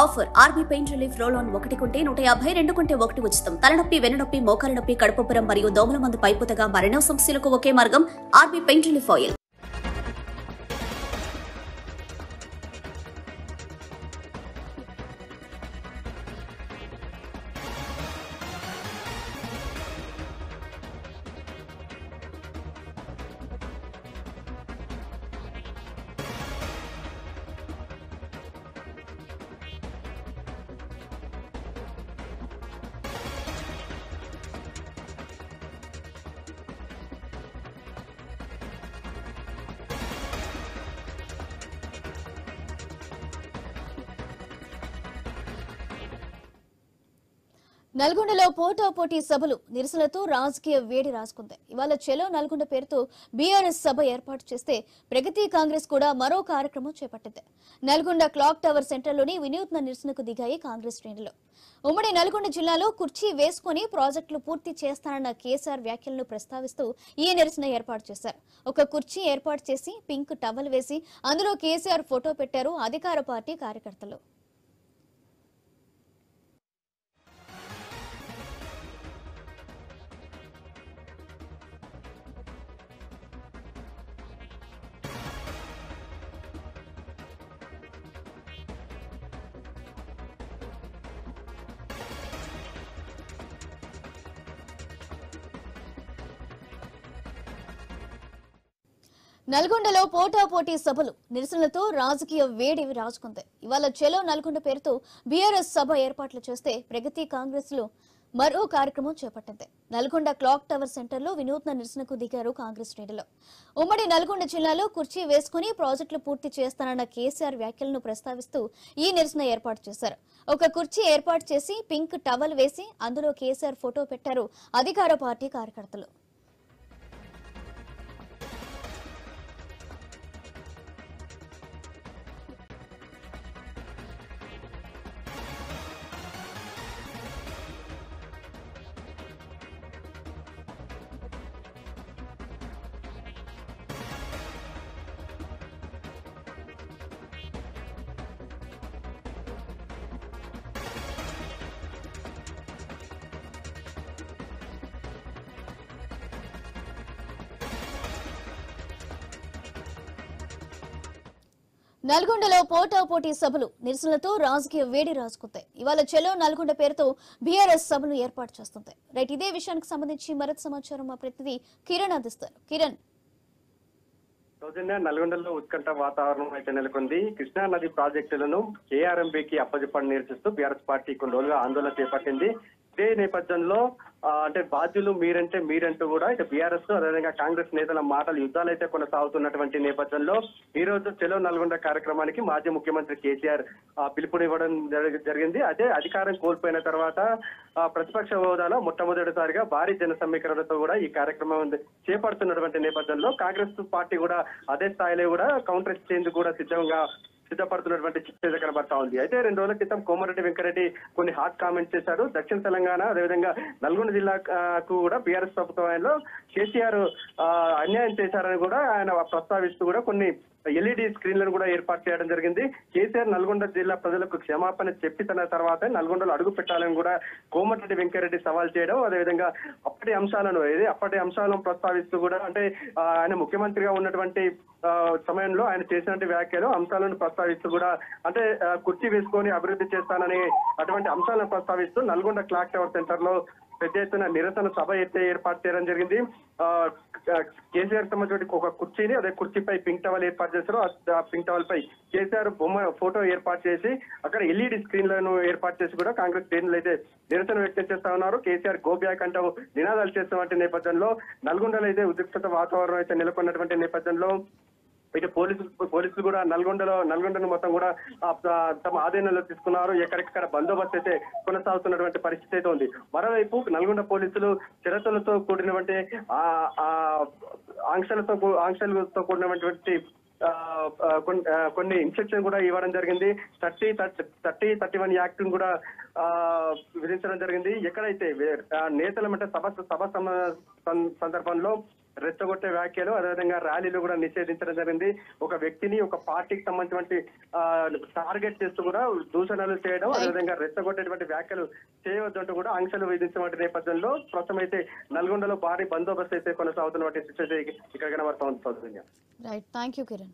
Offer RB pain relief roll on 1 కొంటే 150, 2 కొంటే 1 ఉచితం. తలనొప్పి, వెన్నునొప్పి, మోకాల నొప్పి, కడుపుబ్బరం మరియు దోమల మందు పైపుతగా మరెన్నో సమస్యలకు ఒకే మార్గం ఆర్బీ పెయిన్ రిలీఫ్ ఆయిల్. నల్గొండలో పోటాపోటీ సభలు నిరసనలతో రాజకీయ వేడి రాసుకుంది. ఇవాళ చెలో నల్గొండ పేరుతో బీఆర్ఎస్ సభ ఏర్పాటు చేస్తే ప్రగతి కాంగ్రెస్ కూడా మరో కార్యక్రమం చేపట్టింది. నల్గొండ క్లాక్ టవర్ సెంటర్లోని వినూత్న నిరసనకు దిగాయి కాంగ్రెస్ శ్రేణులు. ఉమ్మడి నల్గొండ జిల్లాలో కుర్చీ వేసుకుని ప్రాజెక్టులు పూర్తి చేస్తానన్న కేసీఆర్ వ్యాఖ్యలను ప్రస్తావిస్తూ ఈ నిరసన ఏర్పాటు చేశారు. ఒక కుర్చీ ఏర్పాటు చేసి పింక్ టవల్ వేసి అందులో కేసీఆర్ ఫోటో పెట్టారు అధికార పార్టీ కార్యకర్తలు. నల్గొండలో పోటాపోటీ సభలు నిరసనలతో రాజకీయ వేడి రాజుకుంది. ఇవాళ చెలో నల్గొండ పేరుతో బీఆర్ఎస్ సభ ఏర్పాట్లు చేస్తే ప్రగతి కాంగ్రెస్ లో మరో కార్యక్రమం చేపట్టింది. నల్గొండ క్లాక్ టవర్ సెంటర్లో వినూత్న నిరసనకు దిగారు కాంగ్రెస్ శ్రేణులు. ఉమ్మడి నల్గొండ జిల్లాలో కుర్చీ వేసుకుని ప్రాజెక్టులు పూర్తి చేస్తానన్న కేసీఆర్ వ్యాఖ్యలను ప్రస్తావిస్తూ ఈ నిరసన ఏర్పాటు చేశారు. ఒక కుర్చీ ఏర్పాటు చేసి పింక్ టవల్ వేసి అందులో కేసీఆర్ ఫోటో పెట్టారు అధికార పార్టీ కార్యకర్తలు. నల్గొండలో పోటాపోటీ సభలు నిరసనలతో రాజకీయ వేడి రాజుకుంటాయి. ఇవాళ చెలో నల్గొండ పేరుతో బీఆర్ఎస్ సభలు ఏర్పాటు చేస్తుంది. రైట్, ఇదే విషయానికి సంబంధించి మరింత సమాచారం మా ప్రతినిధి కిరణ్ అందిస్తారు. కిరణ్, నల్గొండలో ఉత్కంఠ వాతావరణం అయితే నెలకొంది. కృష్ణా నది ప్రాజెక్టులను కేఆర్ఎంబీకి అప్పజెప్పని నిరసిస్తూ బీఆర్ఎస్ పార్టీ కొన్ని రోజులుగా ఆందోళన చేపట్టింది. ఇదే నేపథ్యంలో అంటే బాధ్యులు మీరంటూ కూడా ఇటు బీఆర్ఎస్ అదేవిధంగా కాంగ్రెస్ నేతల మాటలు యుద్ధాలు అయితే కొనసాగుతున్నటువంటి నేపథ్యంలో ఈ రోజు చెలో నల్గొండ కార్యక్రమానికి మాజీ ముఖ్యమంత్రి కేసీఆర్ పిలుపునివ్వడం జరిగింది. అదే అధికారం కోల్పోయిన తర్వాత ప్రతిపక్ష హోదాలో మొట్టమొదటిసారిగా భారీ జన సమీకరణతో కూడా ఈ కార్యక్రమం చేపడుతున్నటువంటి నేపథ్యంలో కాంగ్రెస్ పార్టీ కూడా అదే స్థాయిలో కూడా కౌంటర్ ఇచ్చేందుకు కూడా సిద్ధపడుతున్నటువంటి చిత్రం కనబడతా ఉంది. అయితే 2 రోజుల క్రితం కోమరెడ్డి వెంకరెడ్డి కొన్ని హాట్ కామెంట్స్ చేశారు. దక్షిణ తెలంగాణ అదేవిధంగా నల్గొండ జిల్లాకు కూడా బీఆర్ఎస్ ప్రభుత్వంలో కేసీఆర్ అన్యాయం చేశారని కూడా ఆయన ప్రస్తావిస్తూ కూడా కొన్ని ఎల్ఈడి స్క్రీన్లను కూడా ఏర్పాటు చేయడం జరిగింది. కేసీఆర్ నల్గొండ జిల్లా ప్రజలకు క్షమాపణ చెప్పి తన తర్వాత నల్గొండలో అడుగు పెట్టాలని కూడా కోమటిరెడ్డి వెంకరెడ్డి సవాల్ చేయడం, అదేవిధంగా అప్పటి అంశాలను ప్రస్తావిస్తూ కూడా అంటే ఆయన ముఖ్యమంత్రిగా ఉన్నటువంటి సమయంలో ఆయన చేసినటువంటి వ్యాఖ్యలు అంశాలను ప్రస్తావిస్తూ కూడా అంటే కుర్చీ వేసుకొని అభివృద్ధి చేస్తానని అటువంటి అంశాలను ప్రస్తావిస్తూ నల్గొండ క్లాక్ టవర్ సెంటర్ లో పెద్ద ఎత్తున నిరసన సభ అయితే ఏర్పాటు చేయడం జరిగింది. కేసీఆర్ సంబంధించిన ఒక కుర్చీని అదే కుర్చీపై పింక్ టవల్ ఏర్పాటు చేశారు. ఆ పింక్ టవల్ పై కేసీఆర్ బొమ్మ ఫోటో ఏర్పాటు చేసి అక్కడ ఎల్ఈడి స్క్రీన్లను ఏర్పాటు చేసి కూడా కాంగ్రెస్ శ్రేణులు అయితే నిరసన వ్యక్తం చేస్తా ఉన్నారు. కేసీఆర్ గో బ్యాక్ అంటూ నినాదాలు చేస్తున్నటువంటి నేపథ్యంలో నల్గొండలో అయితే ఉద్రిక్తత వాతావరణం అయితే నెలకొన్నటువంటి నేపథ్యంలో ఇటు పోలీసులు కూడా నల్గొండను మొత్తం కూడా తమ ఆధీనంలో తీసుకున్నారు. ఎక్కడెక్కడ బందోబస్తు అయితే కొనసాగుతున్నటువంటి పరిస్థితి అయితే ఉంది. మరోవైపు నల్గొండ పోలీసులు షరతులతో కూడినటువంటి ఆంక్షలతో కూడినటువంటి కొన్ని ఇన్స్ట్రక్షన్ కూడా ఇవ్వడం జరిగింది. 30-31 యాక్ట్ కూడా విధించడం జరిగింది. ఎక్కడైతే నేతల సభ సందర్భంలో రెచ్చగొట్టే వ్యాఖ్యలు అదేవిధంగా ర్యాలీలు కూడా నిషేధించడం జరిగింది. ఒక వ్యక్తిని ఒక పార్టీకి సంబంధించినటువంటి టార్గెట్ చేస్తూ కూడా దూషణలు చేయడం అదేవిధంగా రెచ్చగొట్టేటువంటి వ్యాఖ్యలు చేయవద్దంటూ కూడా ఆంక్షలు విధించినటువంటి నేపథ్యంలో ప్రస్తుతం అయితే నల్గొండలో భారీ బందోబస్తు అయితే కొనసాగుతున్నటువంటి సిచ్యువేషన్ ఇక్కడ కనబడుతోంది. Right, thank you Kiran.